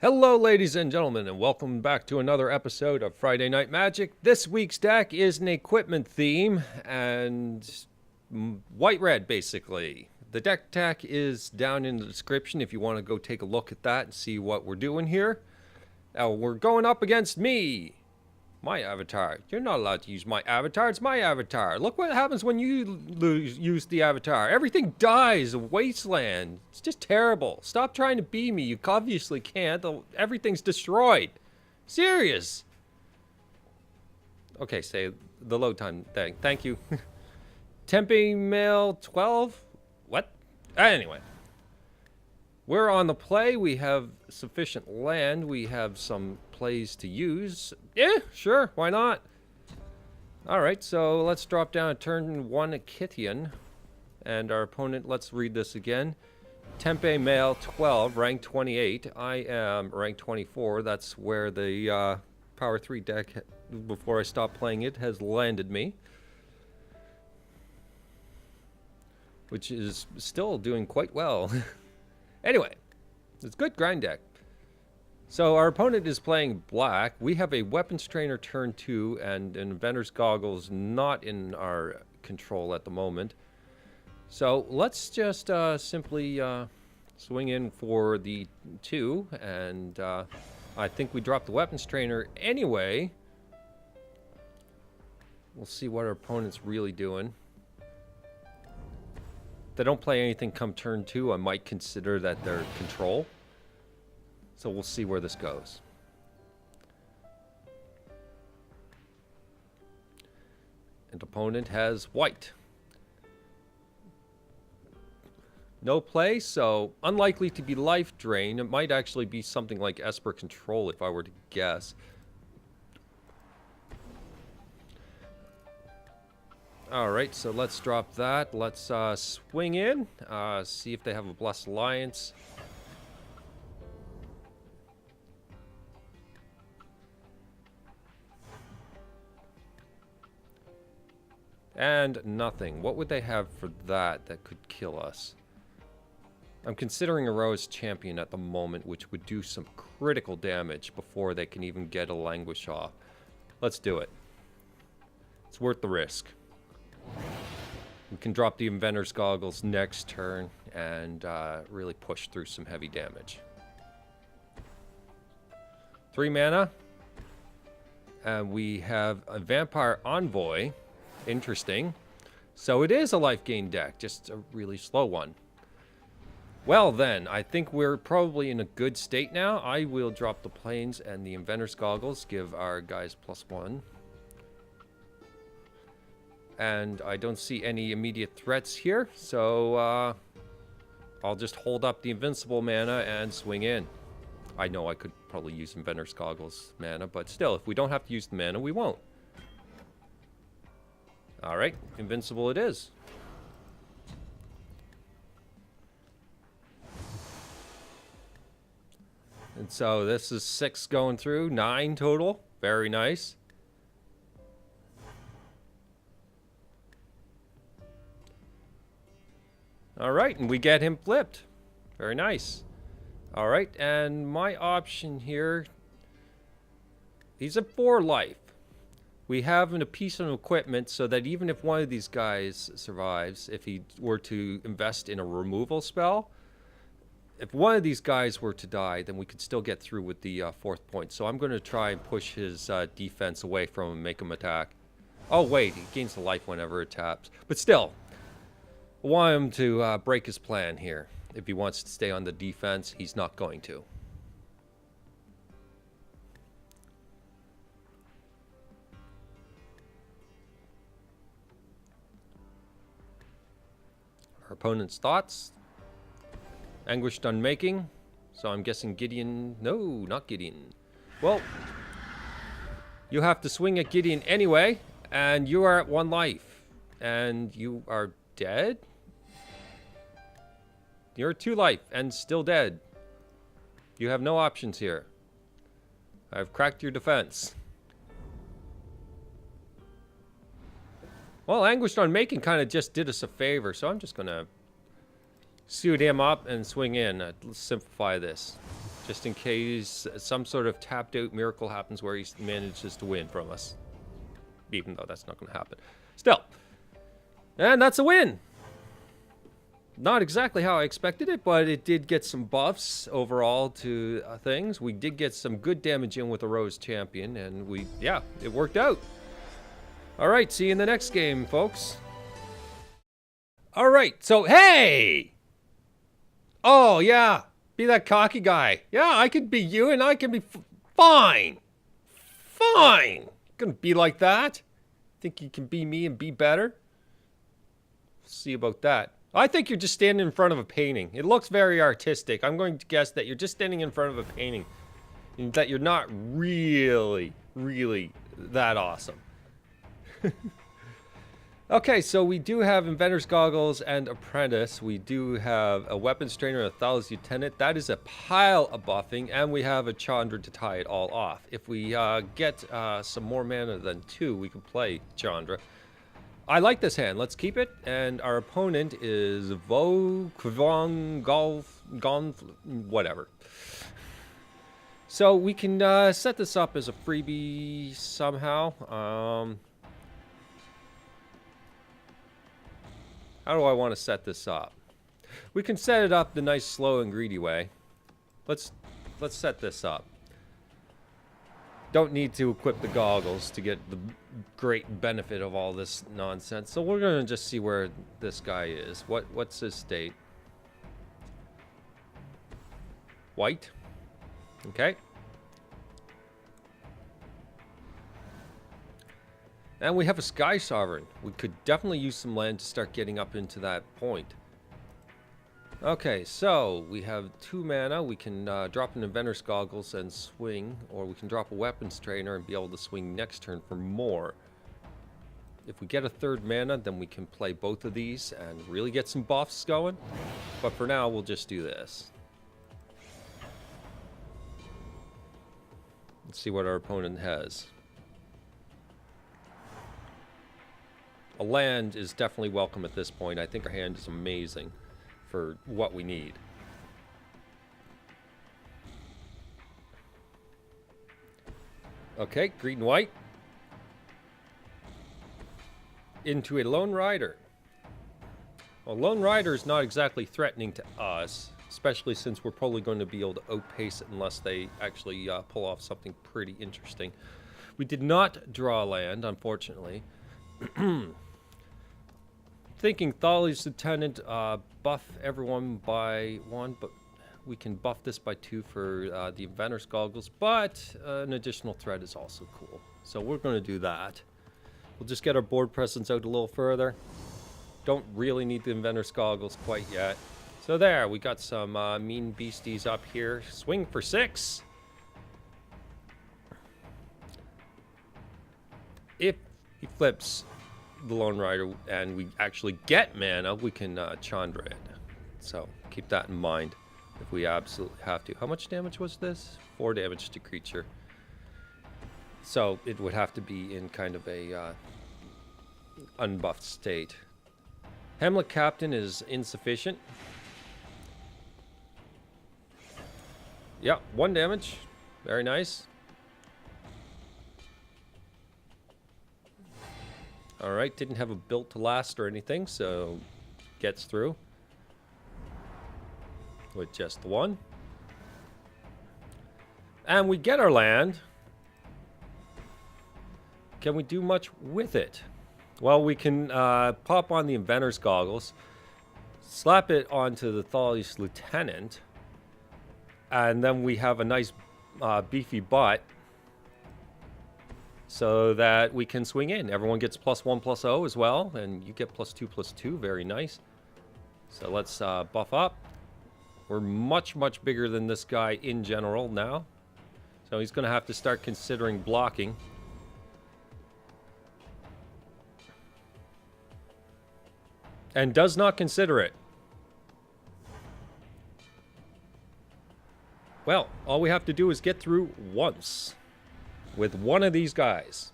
Hello, ladies and gentlemen, and welcome back to another episode of Friday Night Magic. This week's deck is an equipment theme and white-red, basically. The deck tech is down in the description if you want to go take a look at that and see what we're doing here. Now, we're going up against me. My avatar. You're not allowed to use my avatar. It's my avatar. Look what happens when you use the avatar. Everything dies. A wasteland. It's just terrible. Stop trying to be me. You obviously can't. Everything's destroyed. Serious. Okay, say the load time thing. Thank you. Tempe Mail 12? What? Anyway. We're on the play. We have sufficient land. We have some plays to use. Yeah, sure. Why not? All right, so let's drop down a turn 1 Akithian. And our opponent, let's read this again. Tempe Male 12, rank 28. I am rank 24. That's where the Power 3 deck, before I stopped playing it, has landed me. Which is still doing quite well. Anyway, it's a good grind deck. So our opponent is playing black. We have a Weapons Trainer turn 2 and an Inventor's Goggles not in our control at the moment. So let's just simply swing in for the 2. And I think we drop the Weapons Trainer anyway. We'll see what our opponent's really doing. If they don't play anything come turn 2, I might consider that they're control. So we'll see where this goes. And opponent has white. No play, so unlikely to be life drain. It might actually be something like Esper control if I were to guess. Alright, so let's drop that. Let's swing in. See if they have a Blessed Alliance. And nothing. What would they have for that that could kill us? I'm considering Aroa's Champion at the moment, which would do some critical damage before they can even get a Languish off. Let's do it. It's worth the risk. We can drop the Inventor's Goggles next turn and really push through some heavy damage. 3 mana. And we have a Vampire Envoy. Interesting. So it is a life gain deck, just a really slow one. Well then, I think we're probably in a good state now. I will drop the Plains and the Inventor's Goggles, give our guys +1. And I don't see any immediate threats here, so I'll just hold up the Invincible mana and swing in. I know I could probably use Inventor's Goggles mana, but still, if we don't have to use the mana, we won't. Alright, Invincible it is. And so this is 6 going through, 9 total. Very nice. Alright, and we get him flipped. Very nice. Alright, and my option here, he's at 4 life. We have a piece of equipment so that even if one of these guys survives, if he were to invest in a removal spell, if one of these guys were to die, then we could still get through with the 4th point. So I'm going to try and push his defense away from him and make him attack. Oh wait, he gains a life whenever it taps. But still, I want him to break his plan here. If he wants to stay on the defense, he's not going to. Our opponent's thoughts. Anguished Unmaking. So I'm guessing Gideon. No, not Gideon. Well, you have to swing at Gideon anyway. And you are at 1 life. And you are dead? You're at 2 life and still dead. You have no options here. I've cracked your defense. Well, Anguished Unmaking kind of just did us a favor, so I'm just going to suit him up and swing in. Let's simplify this. Just in case some sort of tapped out miracle happens where he manages to win from us. Even though that's not going to happen. Still. And that's a win. Not exactly how I expected it, but it did get some buffs overall to things. We did get some good damage in with a Rose Champion, and yeah, it worked out. All right, see you in the next game, folks. All right, so, hey! Oh, yeah, be that cocky guy. Yeah, I could be you, and I can be fine. Fine. Gonna be like that. Think you can be me and be better? See about that. I think you're just standing in front of a painting. It looks very artistic. I'm going to guess that you're just standing in front of a painting. And that you're not really, really that awesome. Okay, so we do have Inventor's Goggles and Apprentice. We do have a Weapons Trainer and a Thelon's Lieutenant. That is a pile of buffing. And we have a Chandra to tie it all off. If we get some more mana than 2, we can play Chandra. I like this hand. Let's keep it. And our opponent is whatever. So we can set this up as a freebie somehow. How do I want to set this up? We can set it up the nice, slow, and greedy way. Let's set this up. Don't need to equip the goggles to get the great benefit of all this nonsense. So we're gonna just see where this guy is. What's his state? White. Okay. And we have a Sky Sovereign. We could definitely use some land to start getting up into that point. Okay, so we have 2 mana. We can drop an Inventor's Goggles and swing, or we can drop a Weapons Trainer and be able to swing next turn for more. If we get a 3rd mana, then we can play both of these and really get some buffs going. But for now, we'll just do this. Let's see what our opponent has. A land is definitely welcome at this point. I think our hand is amazing for what we need. Okay, green and white. Into a Lone Rider. Well, Lone Rider is not exactly threatening to us, especially since we're probably going to be able to outpace it unless they actually pull off something pretty interesting. We did not draw land, unfortunately. Thinking Thelon's Lieutenant buff everyone by 1, but we can buff this by 2 for the Inventor's Goggles, but an additional threat is also cool. So we're going to do that. We'll just get our board presence out a little further. Don't really need the Inventor's Goggles quite yet. So there, we got some mean beasties up here. Swing for 6. If he flips the Lone Rider and we actually get mana, we can Chandra it. So keep that in mind if we absolutely have to. How much damage was this? 4 damage to creature. So it would have to be in kind of a unbuffed state. Hamlet Captain is insufficient. Yeah, 1 damage. Very nice. Alright, didn't have a built to last or anything, so gets through. With just 1. And we get our land. Can we do much with it? Well, we can pop on the Inventor's Goggles, slap it onto the Thelon's Lieutenant, and then we have a nice beefy butt so that we can swing in. Everyone gets +1/+0 as well, and you get +2/+2. Very nice. So let's buff up. We're much, much bigger than this guy in general now. So he's going to have to start considering blocking. And does not consider it. Well, all we have to do is get through once with one of these guys.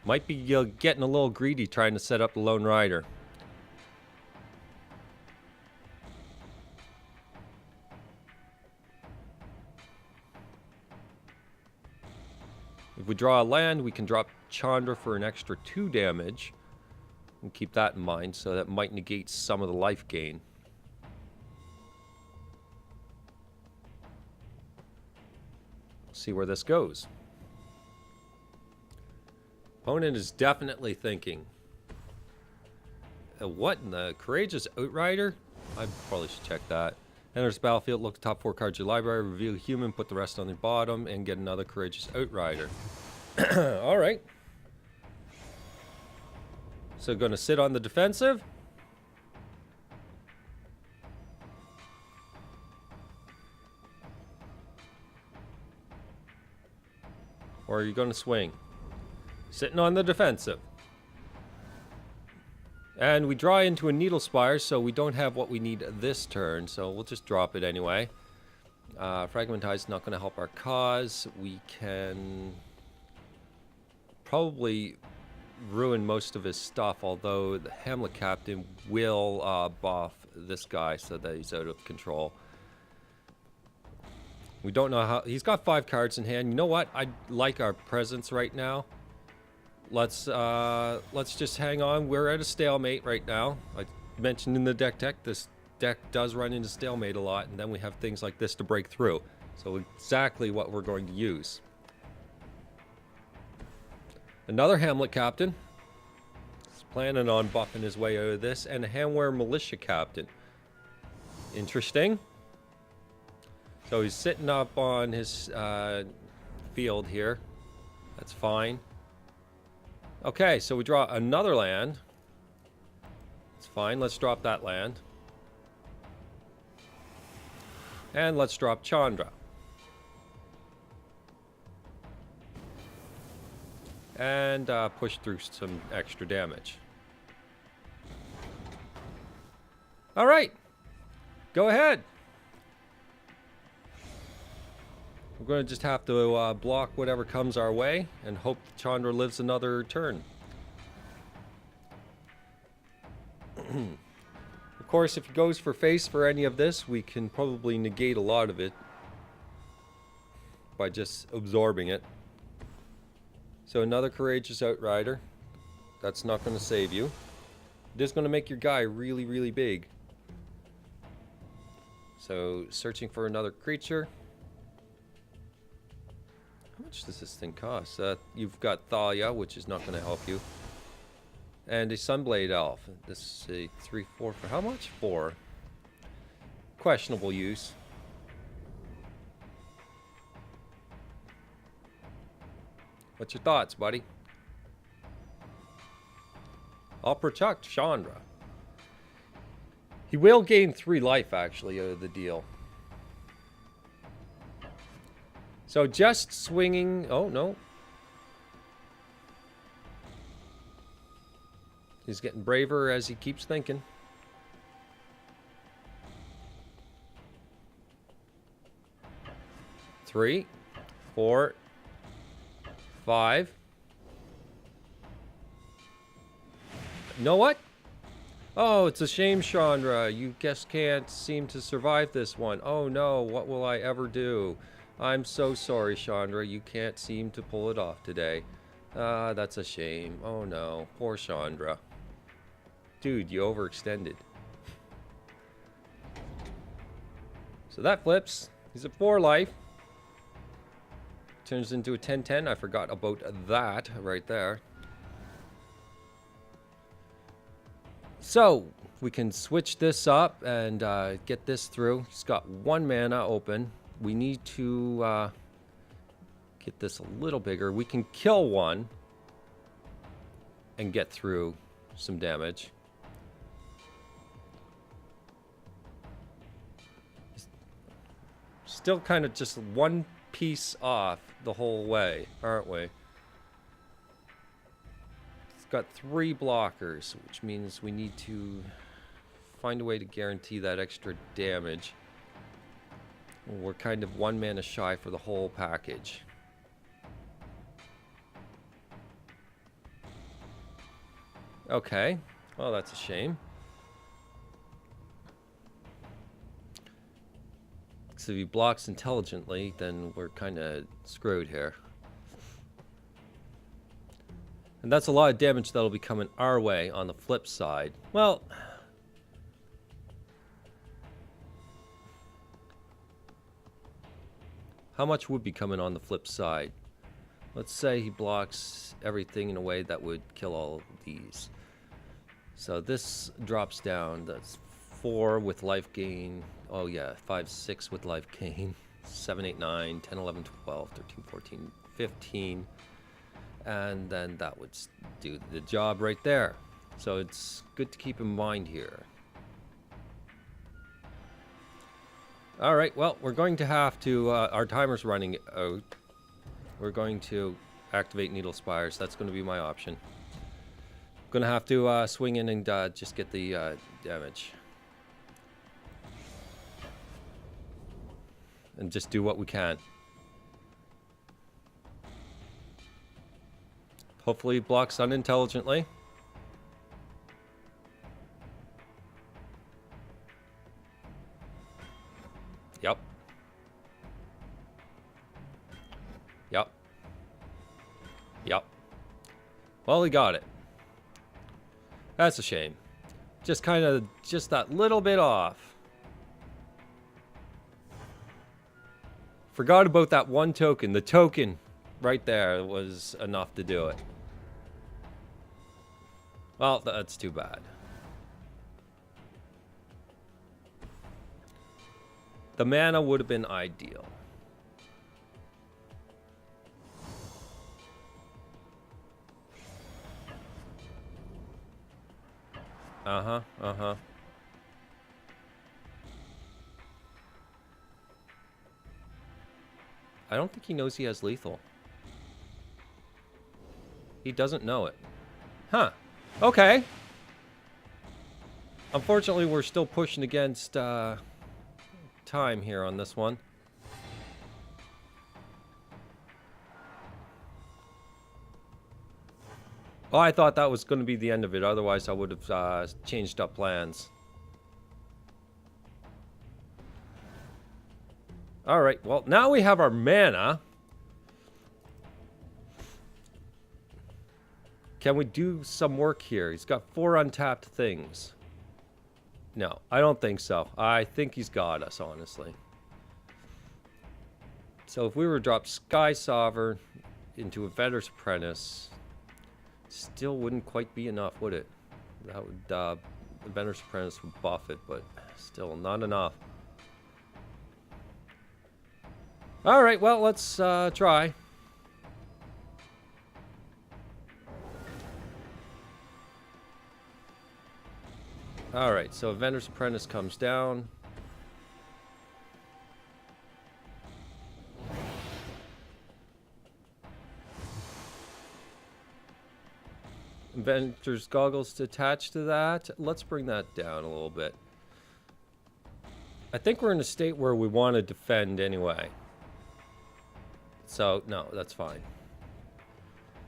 Might be getting a little greedy trying to set up the Lone Rider. If we draw a land, we can drop Chandra for an extra 2 damage. And keep that in mind, so that might negate some of the life gain. See where this goes. Opponent is definitely thinking, what in the Courageous Outrider? I probably should check that. Enters the battlefield, look at the top 4 cards of your library, reveal a human, put the rest on the bottom, and get another Courageous Outrider. Alright. So going to sit on the defensive. Or are you going to swing? Sitting on the defensive. And we draw into a Needle Spire, so we don't have what we need this turn, so we'll just drop it anyway. Fragmentize is not going to help our cause. We can probably ruin most of his stuff, although the Hamlet Captain will buff this guy so that he's out of control. We don't know how... He's got 5 cards in hand. You know what? I like our presence right now. Let's just hang on. We're at a stalemate right now. I mentioned in the deck tech, this deck does run into stalemate a lot, and then we have things like this to break through. So exactly what we're going to use. Another Hamlet Captain. He's planning on buffing his way out of this. And a Hamware Militia Captain. Interesting. So he's sitting up on his field here. That's fine. Okay, so we draw another land. It's fine. Let's drop that land. And let's drop Chandra. And push through some extra damage. All right. Go ahead. We're going to just have to block whatever comes our way and hope Chandra lives another turn. Of course, if he goes for face for any of this, we can probably negate a lot of it by just absorbing it. So another Courageous Outrider. That's not going to save you. It is going to make your guy really, really big. So searching for another creature. How much does this thing cost? You've got Thalia, which is not going to help you. And a Sunblade Elf. This is a 3-4 for how much? 4. Questionable use. What's your thoughts, buddy? I'll protect Chandra. He will gain 3 life, actually, out of the deal. So just swinging... Oh, no. He's getting braver as he keeps thinking. Three, 4, 5. You know what? Oh, it's a shame, Chandra. You just can't seem to survive this one. Oh no, what will I ever do? I'm so sorry, Chandra. You can't seem to pull it off today. That's a shame. Oh no, poor Chandra. Dude, you overextended. So that flips. He's at 4 life. Turns into a 10-10. I forgot about that right there. So we can switch this up and get this through. He's got 1 mana open. We need to get this a little bigger. We can kill 1 and get through some damage. Still kind of just 1 piece off the whole way, aren't we? It's got 3 blockers, which means we need to find a way to guarantee that extra damage. We're kind of 1 mana shy for the whole package. Okay, well that's a shame. So if he blocks intelligently, then we're kind of screwed here. And that's a lot of damage that'll be coming our way on the flip side. Well, how much would be coming on the flip side? Let's say he blocks everything in a way that would kill all of these. So this drops down. That's 4 with life gain. Oh yeah, 5, 6 with life gain. 7, 8, 9, 10, 11, 12, 13, 14, 15. And then that would do the job right there. So it's good to keep in mind here. All right, well, we're going to have to, our timer's running out. We're going to activate Needle Spires. That's going to be my option. Going to have to swing in and just get the damage. And just do what we can. Hopefully it blocks unintelligently. Yep. Yep. Yep. Well, he got it. That's a shame. Just kind of, just that little bit off. Forgot about that one token. The token right there was enough to do it. Well, that's too bad. The mana would have been ideal. Uh-huh, uh-huh. I don't think he knows he has lethal. He doesn't know it. Huh. Okay. Unfortunately, we're still pushing against time here on this one. Oh, I thought that was going to be the end of it. Otherwise, I would have changed up plans. All right. Well, now we have our mana. Can we do some work here? He's got 4 untapped things. No, I don't think so. I think he's got us, honestly. So if we were to drop Sky Sovereign into a Vetter's Apprentice, still wouldn't quite be enough, would it? That would, the Vetter's Apprentice would buff it, but still not enough. All right, well, let's try. All right, so Vendor's Apprentice comes down. Inventor's Goggles to attach to that. Let's bring that down a little bit. I think we're in a state where we want to defend anyway. So, no, that's fine.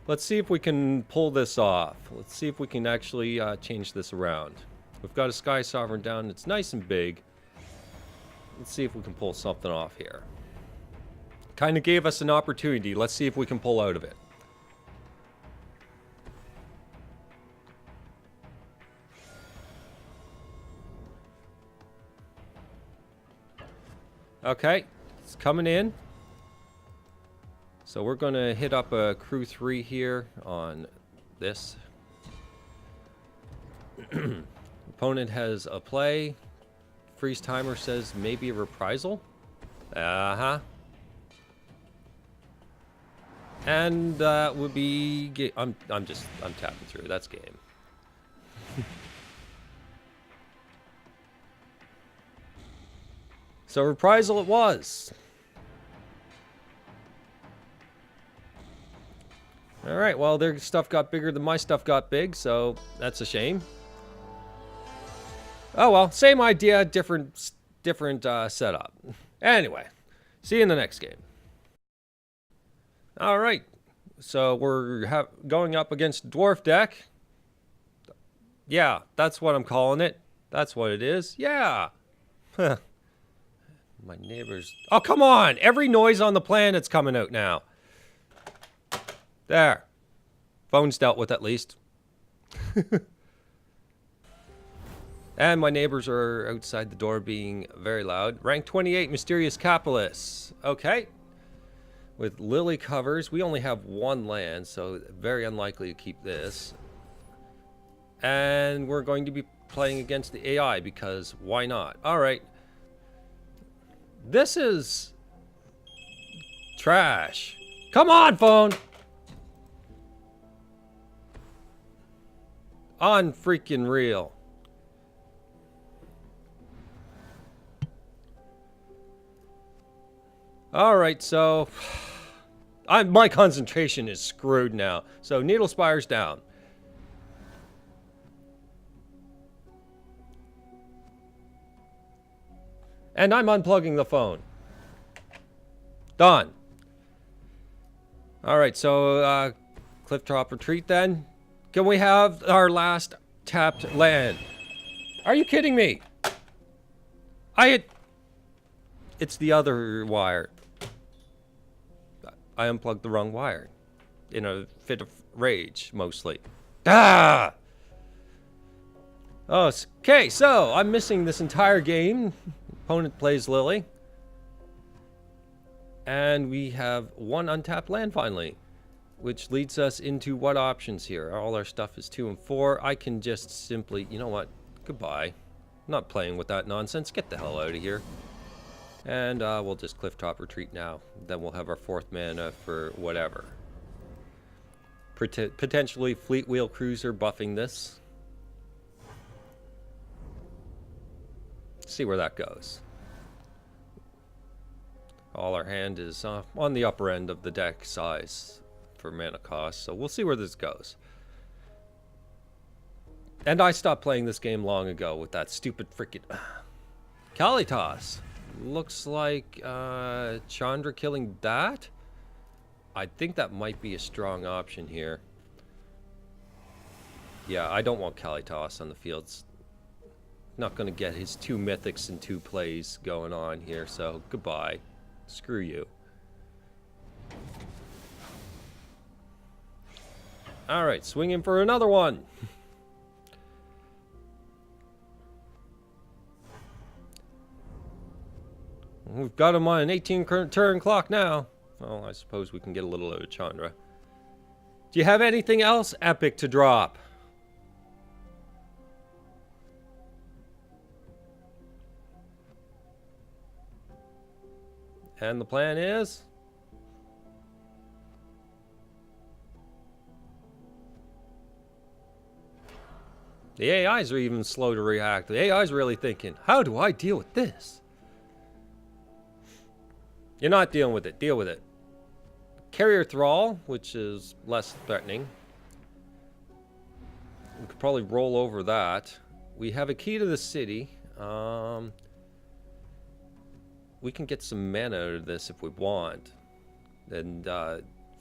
Let's see if we can pull this off. Let's see if we can actually change this around. We've got a Sky Sovereign down. It's nice and big. Let's see if we can pull something off here. Kind of gave us an opportunity. Let's see if we can pull out of it. Okay, it's coming in. So we're going to hit up a crew 3 here on this. Opponent has a play. Freeze timer says maybe a reprisal. Uh-huh. And that would be... I'm tapping through. That's game. So reprisal it was. All right, well, their stuff got bigger than my stuff got big, so that's a shame. Oh, well, same idea, different setup. Anyway, see you in the next game. All right, so we're going up against Dwarf deck. Yeah, that's what I'm calling it. That's what it is. Yeah. My neighbors. Oh, come on. Every noise on the planet's coming out now. There. Phone's dealt with at least. And my neighbors are outside the door being very loud. Rank 28, Mysterious Capitalists. Okay. With lily covers, we only have one land, so very unlikely to keep this. And we're going to be playing against the AI because why not? All right. This is trash. Come on, phone. On freaking real. All right, so my concentration is screwed now. So Needle Spire's down. And I'm unplugging the phone. Done. All right, so cliff top retreat then. Can we have our last tapped land? Are you kidding me? It's the other wire. I unplugged the wrong wire. In a fit of rage, mostly. Ah! Oh, okay, so I'm missing this entire game. Opponent plays Lily. And we have one untapped land finally. Which leads us into what options here? All our stuff is 2 and 4. I can just simply, you know what? Goodbye. I'm not playing with that nonsense. Get the hell out of here. And we'll just cliff top retreat now. Then we'll have our 4th mana for whatever. Potentially Fleet Wheel Cruiser buffing this. See where that goes. All our hand is on the upper end of the deck size for mana cost. So we'll see where this goes. And I stopped playing this game long ago with that stupid freaking Kalitas. Looks like Chandra killing that. I think that might be a strong option here. Yeah, I don't want Kalitas on the fields. Not going to get his 2 mythics and 2 plays going on here, so goodbye. Screw you. Alright, swinging for another one. We've got him on an 18-turn clock now. Well, I suppose we can get a little out of Chandra. Do you have anything else epic to drop? And the plan is? The AIs are even slow to react. The AI's really thinking, how do I deal with this? You're not dealing with it. Deal with it. Carrier Thrall, which is less threatening. We could probably roll over that. We have a key to the city. We can get some mana out of this if we want. And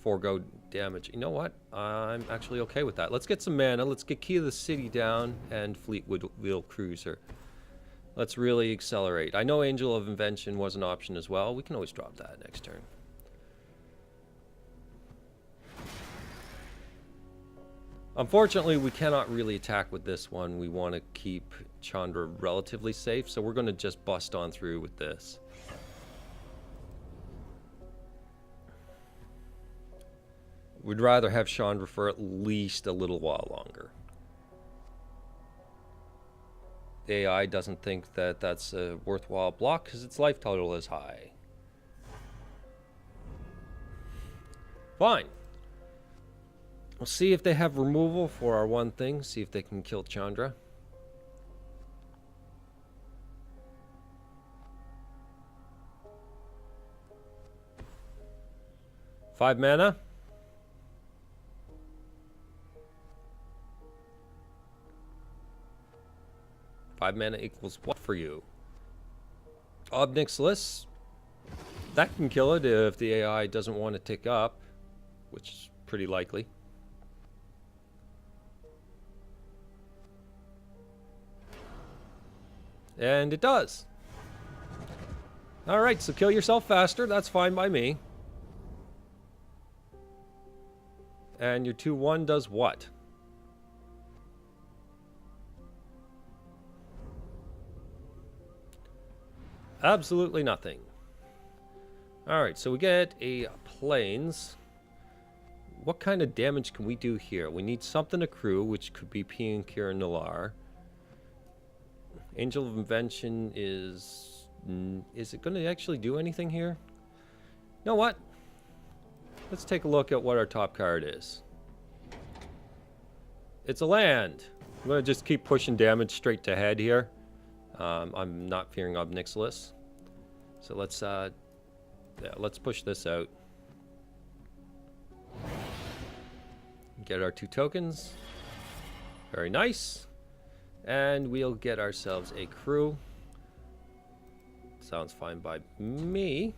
forego damage. You know what? I'm actually okay with that. Let's get some mana. Let's get key to the city down and Fleet Wheel Cruiser. Let's really accelerate. I know Angel of Invention was an option as well. We can always drop that next turn. Unfortunately, we cannot really attack with this one. We want to keep Chandra relatively safe, so we're going to just bust on through with this. We'd rather have Chandra for at least a little while longer. The AI doesn't think that that's a worthwhile block because its life total is high. Fine. We'll see if they have removal for our one thing. See if they can kill Chandra. Five mana. Five mana equals what for you? Obnixilis. That can kill it if the AI doesn't want to tick up, which is pretty likely. And it does. Alright, so kill yourself faster. That's fine by me. And your 2/1 does what? Absolutely nothing. Alright, so we get a planes. What kind of damage can we do here? We need something to crew, which could be P and Kira Nalar. Angel of Invention is it going to actually do anything here? You know what? Let's take a look at what our top card is. It's a land. I'm going to just keep pushing damage straight to head here. I'm not fearing Ob Nixilis. So let's push this out. Get our 2 tokens. Very nice. And we'll get ourselves a crew. Sounds fine by me.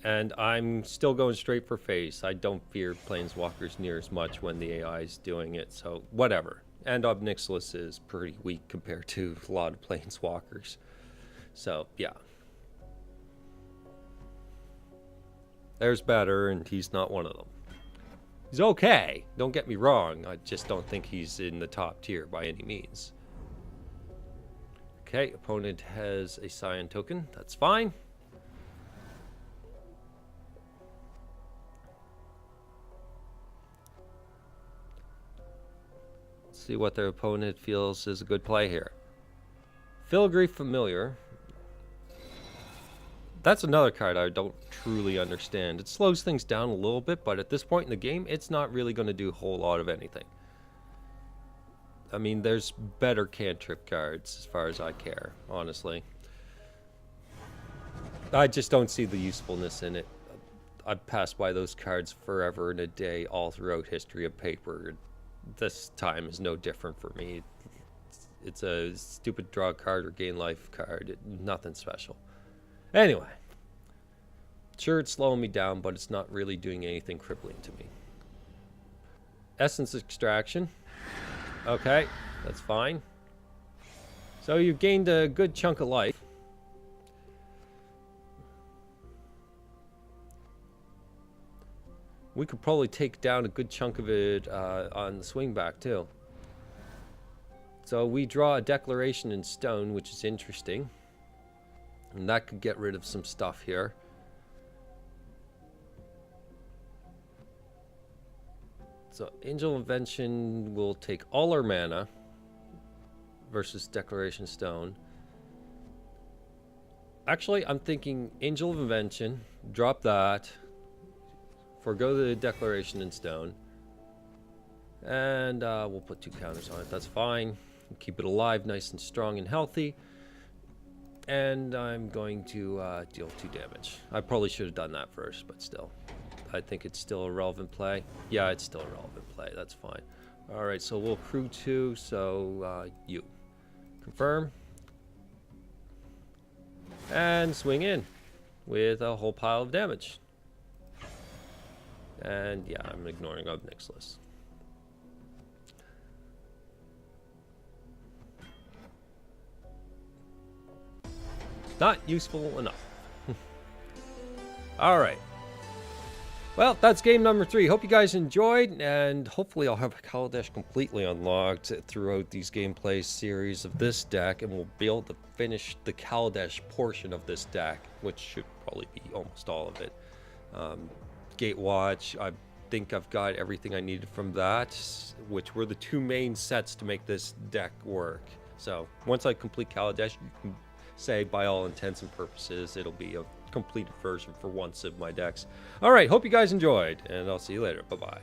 And I'm still going straight for face. I don't fear Planeswalkers near as much when the AI is doing it, so whatever. And Ob Nixilis is pretty weak compared to a lot of Planeswalkers. So, yeah. There's better, and he's not one of them. He's okay, don't get me wrong. I just don't think he's in the top tier by any means. Okay, opponent has a Scion token. That's fine. Let's see what their opponent feels is a good play here. Filigree Familiar. That's another card I don't truly understand. It slows things down a little bit, but at this point in the game, it's not really going to do a whole lot of anything. I mean, there's better cantrip cards as far as I care, honestly. I just don't see the usefulness in it. I've passed by those cards forever and a day all throughout history of paper. This time is no different for me. It's a stupid draw card or gain life card. Nothing special. Anyway, sure, it's slowing me down, but it's not really doing anything crippling to me. Essence Extraction. Okay, that's fine. So you've gained a good chunk of life. We could probably take down a good chunk of it on the swing back, too. So we draw a Declaration in Stone, which is interesting. And that could get rid of some stuff here. So Angel Invention will take all our mana versus Declaration Stone. Actually, I'm thinking Angel of Invention, drop that, forgo the Declaration in Stone, and we'll put 2 counters on it. That's fine. Keep it alive, nice and strong and healthy. And I'm going to deal 2 damage. I probably should have done that first, but still. I think it's still a relevant play. Yeah, it's still a relevant play. That's fine. Alright, so we'll crew 2, so you. Confirm. And swing in with a whole pile of damage. And yeah, I'm ignoring Ob Nixilis. Not useful enough. Alright. Well, that's game number 3. Hope you guys enjoyed, and hopefully I'll have Kaladesh completely unlocked throughout these gameplay series of this deck, and we'll be able to finish the Kaladesh portion of this deck, which should probably be almost all of it. Gatewatch, I think I've got everything I needed from that, which were the 2 main sets to make this deck work. So, once I complete Kaladesh, you can say by all intents and purposes it'll be a completed version for once of my decks. Alright, hope you guys enjoyed, and I'll see you later. Bye-bye.